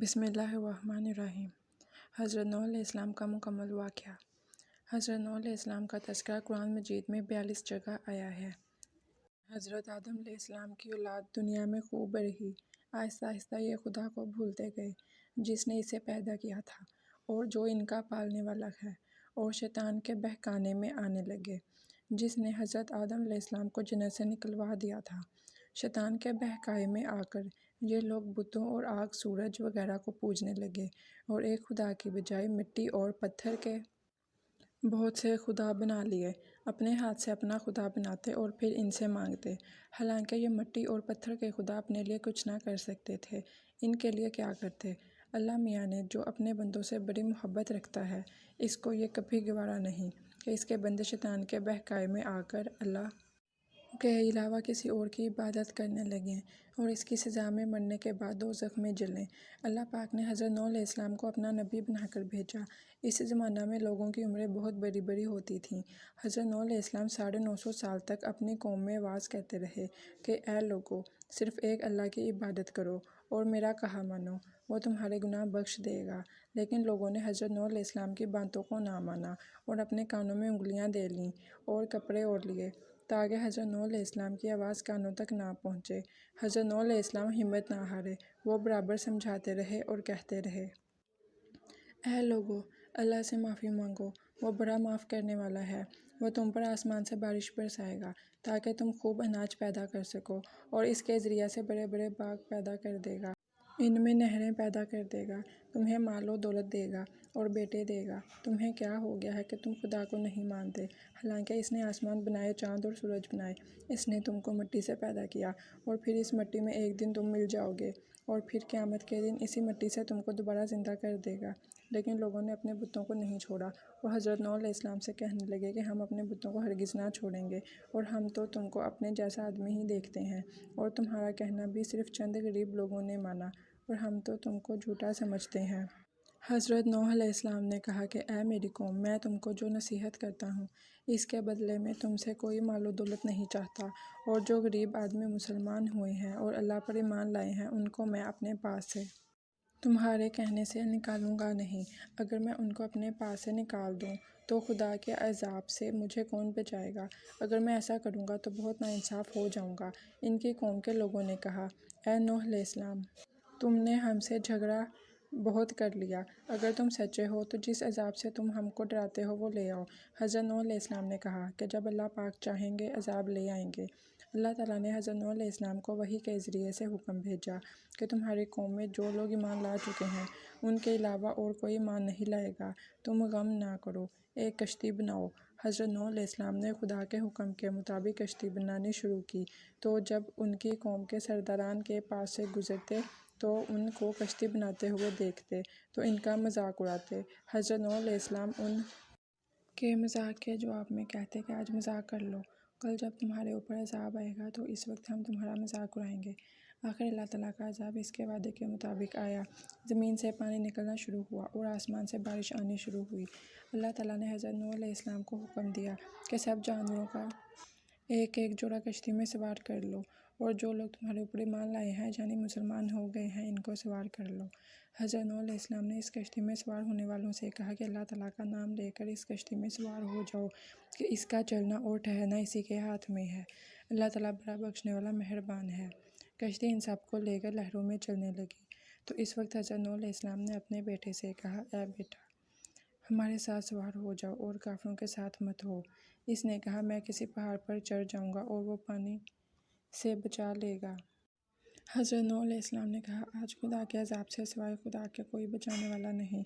بسم اللہ الرحمن الرحیم۔ حضرت نوح علیہ السلام کا مکمل واقعہ۔ حضرت نوح علیہ السلام کا تذکرہ قرآن مجید میں 42 جگہ آیا ہے۔ حضرت آدم علیہ السلام کی اولاد دنیا میں خوب رہی۔ آہستہ آہستہ یہ خدا کو بھولتے گئے جس نے اسے پیدا کیا تھا اور جو ان کا پالنے والا ہے، اور شیطان کے بہکانے میں آنے لگے جس نے حضرت آدم علیہ السلام کو جنت سے نکلوا دیا تھا۔ شیطان کے بہکائے میں آ کر یہ لوگ بتوں اور آگ، سورج وغیرہ کو پوجنے لگے اور ایک خدا کی بجائے مٹی اور پتھر کے بہت سے خدا بنا لیے۔ اپنے ہاتھ سے اپنا خدا بناتے اور پھر ان سے مانگتے، حالانکہ یہ مٹی اور پتھر کے خدا اپنے لیے کچھ نہ کر سکتے تھے۔ ان کے لیے کیا کرتے؟ اللہ میاں نے جو اپنے بندوں سے بڑی محبت رکھتا ہے، اس کو یہ کبھی گوارا نہیں کہ اس کے بندے شیطان کے بہکائے میں آ کر اللہ کے علاوہ کسی اور کی عبادت کرنے لگیں اور اس کی سزا میں مرنے کے بعد دوزخ میں جلیں۔ اللہ پاک نے حضرت نوح علیہ السلام کو اپنا نبی بنا کر بھیجا۔ اس زمانہ میں لوگوں کی عمریں بہت بڑی بڑی ہوتی تھیں۔ حضرت نوح علیہ السلام 950 سال تک اپنی قوم میں وعظ کرتے رہے کہ اے لوگو، صرف ایک اللہ کی عبادت کرو اور میرا کہا مانو، وہ تمہارے گناہ بخش دے گا۔ لیکن لوگوں نے حضرت نوح علیہ السلام کی باتوں کو نہ مانا اور اپنے کانوں میں انگلیاں دے لیں اور کپڑے اوڑھ لیے تاکہ حضرت نوح علیہ السلام کی آواز کانوں تک نہ پہنچے۔ حضرت نوح علیہ السلام ہمت نہ ہارے، وہ برابر سمجھاتے رہے اور کہتے رہے، اے لوگو، اللہ سے معافی مانگو، وہ بڑا معاف کرنے والا ہے۔ وہ تم پر آسمان سے بارش برسائے گا تاکہ تم خوب اناج پیدا کر سکو اور اس کے ذریعے سے بڑے بڑے باغ پیدا کر دے گا، ان میں نہریں پیدا کر دے گا، تمہیں مال و دولت دے گا اور بیٹے دے گا۔ تمہیں کیا ہو گیا ہے کہ تم خدا کو نہیں مانتے، حالانکہ اس نے آسمان بنائے، چاند اور سورج بنائے۔ اس نے تم کو مٹی سے پیدا کیا اور پھر اس مٹی میں ایک دن تم مل جاؤ گے اور پھر قیامت کے دن اسی مٹی سے تم کو دوبارہ زندہ کر دے گا۔ لیکن لوگوں نے اپنے بتوں کو نہیں چھوڑا اور حضرت نوح علیہ السلام سے کہنے لگے کہ ہم اپنے بتوں کو ہرگز نہ چھوڑیں گے اور ہم تو تم کو اپنے جیسا آدمی ہی دیکھتے ہیں اور تمہارا کہنا بھی صرف چند غریب لوگوں نے مانا اور ہم تو تم کو جھوٹا سمجھتے ہیں۔ حضرت نوح علیہ السلام نے کہا کہ اے میری قوم، میں تم کو جو نصیحت کرتا ہوں اس کے بدلے میں تم سے کوئی مال و دولت نہیں چاہتا، اور جو غریب آدمی مسلمان ہوئے ہیں اور اللہ پر ایمان لائے ہیں ان کو میں اپنے پاس سے تمہارے کہنے سے نکالوں گا نہیں۔ اگر میں ان کو اپنے پاس سے نکال دوں تو خدا کے عذاب سے مجھے کون بچائے گا؟ اگر میں ایسا کروں گا تو بہت ناانصاف ہو جاؤں گا۔ ان کی قوم کے لوگوں نے کہا، اے نوح علیہ السلام، تم نے ہم سے جھگڑا بہت کر لیا۔ اگر تم سچے ہو تو جس عذاب سے تم ہم کو ڈراتے ہو وہ لے آؤ۔ حضرت نوح علیہ السلام نے کہا کہ جب اللہ پاک چاہیں گے عذاب لے آئیں گے۔ اللہ تعالیٰ نے حضرت نوح علیہ السلام کو وحی کے ذریعے سے حکم بھیجا کہ تمہاری قوم میں جو لوگ ایمان لا چکے ہیں ان کے علاوہ اور کوئی ایمان نہیں لائے گا۔ تم غم نہ کرو، ایک کشتی بناؤ۔ حضرت نوح علیہ السلام نے خدا کے حکم کے مطابق کشتی بنانی شروع کی، تو جب ان کی قوم کے سرداران کے پاس سے گزرتے تو ان کو کشتی بناتے ہوئے دیکھتے تو ان کا مذاق اڑاتے۔ حضرت نوح علیہ السلام ان کے مذاق کے جواب میں کہتے کہ آج مذاق کر لو، کل جب تمہارے اوپر عذاب آئے گا تو اس وقت ہم تمہارا مذاق اڑائیں گے۔ آخر اللہ تعالیٰ کا عذاب اس کے وعدے کے مطابق آیا، زمین سے پانی نکلنا شروع ہوا اور آسمان سے بارش آنی شروع ہوئی۔ اللہ تعالیٰ نے حضرت نوح علیہ السلام کو حکم دیا کہ سب جانوروں کا ایک ایک جوڑا کشتی میں سوار کر لو اور جو لوگ تمہارے اوپر ایمان لائے ہیں یعنی مسلمان ہو گئے ہیں ان کو سوار کر لو۔ حضرت نوح علیہ السلام نے اس کشتی میں سوار ہونے والوں سے کہا کہ اللہ تعالیٰ کا نام لے کر اس کشتی میں سوار ہو جاؤ کہ اس کا چلنا اور ٹھہرنا اسی کے ہاتھ میں ہے۔ اللہ تعالیٰ بڑا بخشنے والا مہربان ہے۔ کشتی ان سب کو لے کر لہروں میں چلنے لگی، تو اس وقت حضرت نوح علیہ السلام نے اپنے بیٹے سے کہا، اے بیٹا، ہمارے ساتھ سوار ہو جاؤ اور کافروں کے ساتھ مت ہو۔ اس نے کہا، میں کسی پہاڑ پر چڑھ جاؤں گا اور وہ پانی سے بچا لے گا۔ حضرت نوح علیہ السلام نے کہا، آج خدا کے عذاب سے سوائے خدا کے کوئی بچانے والا نہیں۔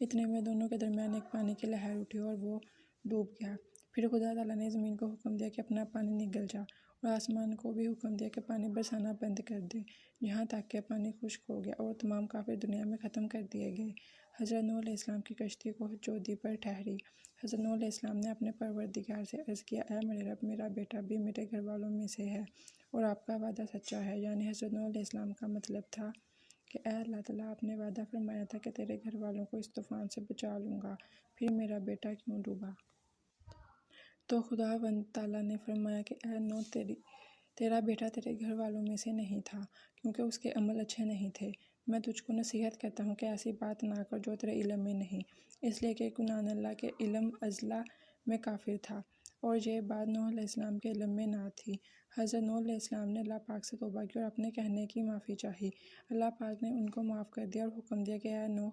اتنے میں دونوں کے درمیان ایک پانی کی لہر اٹھی اور وہ ڈوب گیا۔ پھر خدا تعالیٰ نے زمین کو حکم دیا کہ اپنا پانی نگل جا، اور آسمان کو بھی حکم دیا کہ پانی برسانا بند کر دے، یہاں تک کہ پانی خشک ہو گیا اور تمام کافر دنیا میں ختم کر دیے گئے۔ حضرت نوح علیہ السلام کی کشتی کوہ جودی پر ٹھہری۔ حضرت نوح علیہ السلام نے اپنے پروردگار سے عرض کیا، اے میرے رب، میرا بیٹا بھی میرے گھر والوں میں سے ہے اور آپ کا وعدہ سچا ہے۔ یعنی حضرت نوح علیہ السلام کا مطلب تھا کہ اے اللہ تعالیٰ، آپ نے وعدہ فرمایا تھا کہ تیرے گھر والوں کو اس طوفان سے بچا لوں گا، پھر میرا بیٹا کیوں ڈوبا؟ تو خداوند تعالیٰ نے فرمایا کہ اے نوح، تیرا بیٹا تیرے گھر والوں میں سے نہیں تھا کیونکہ اس کے عمل اچھے نہیں تھے۔ میں تجھ کو نصیحت کرتا ہوں کہ ایسی بات نہ کر جو تیرے علم میں نہیں، اس لیے کہ کنعان اللہ کے علم ازلی میں کافر تھا اور یہ بات نوح علیہ السلام کے علم میں نہ تھی۔ حضرت نوح علیہ السلام نے اللہ پاک سے توبہ کی اور اپنے کہنے کی معافی چاہی۔ اللہ پاک نے ان کو معاف کر دیا اور حکم دیا کہ اے نوح،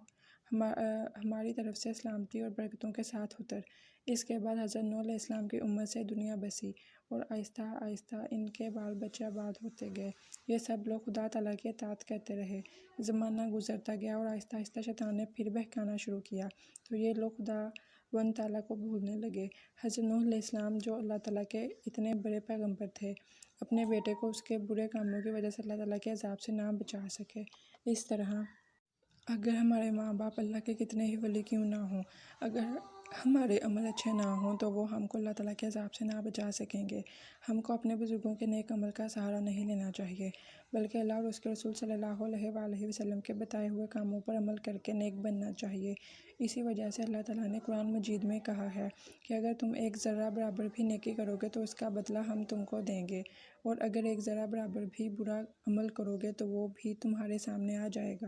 ہماری طرف سے سلامتی اور برکتوں کے ساتھ اتر۔ اس کے بعد حضرت نوح علیہ السلام کی امت سے دنیا بسی اور آہستہ آہستہ ان کے بال بچے آباد ہوتے گئے۔ یہ سب لوگ خدا تعالیٰ کی اطاعت کرتے رہے۔ زمانہ گزرتا گیا اور آہستہ آہستہ شیطان نے پھر بہکانا شروع کیا تو یہ لوگ خداوند تعالیٰ کو بھولنے لگے۔ حضرت نوح علیہ السلام جو اللہ تعالیٰ کے اتنے بڑے پیغمبر تھے، اپنے بیٹے کو اس کے برے کاموں کی وجہ سے اللہ تعالیٰ کے عذاب سے نہ بچا سکے۔ اس طرح اگر ہمارے ماں باپ اللہ کے کتنے ہی ولی کیوں نہ ہوں، اگر ہمارے عمل اچھے نہ ہوں تو وہ ہم کو اللہ تعالیٰ کے عذاب سے نہ بچا سکیں گے۔ ہم کو اپنے بزرگوں کے نیک عمل کا سہارا نہیں لینا چاہیے، بلکہ اللہ اور اس کے رسول صلی اللہ علیہ وآلہ وسلم کے بتائے ہوئے کاموں پر عمل کر کے نیک بننا چاہیے۔ اسی وجہ سے اللہ تعالیٰ نے قرآن مجید میں کہا ہے کہ اگر تم ایک ذرہ برابر بھی نیکی کرو گے تو اس کا بدلہ ہم تم کو دیں گے، اور اگر ایک ذرہ برابر بھی برا عمل کرو گے تو وہ بھی تمہارے سامنے آ جائے گا۔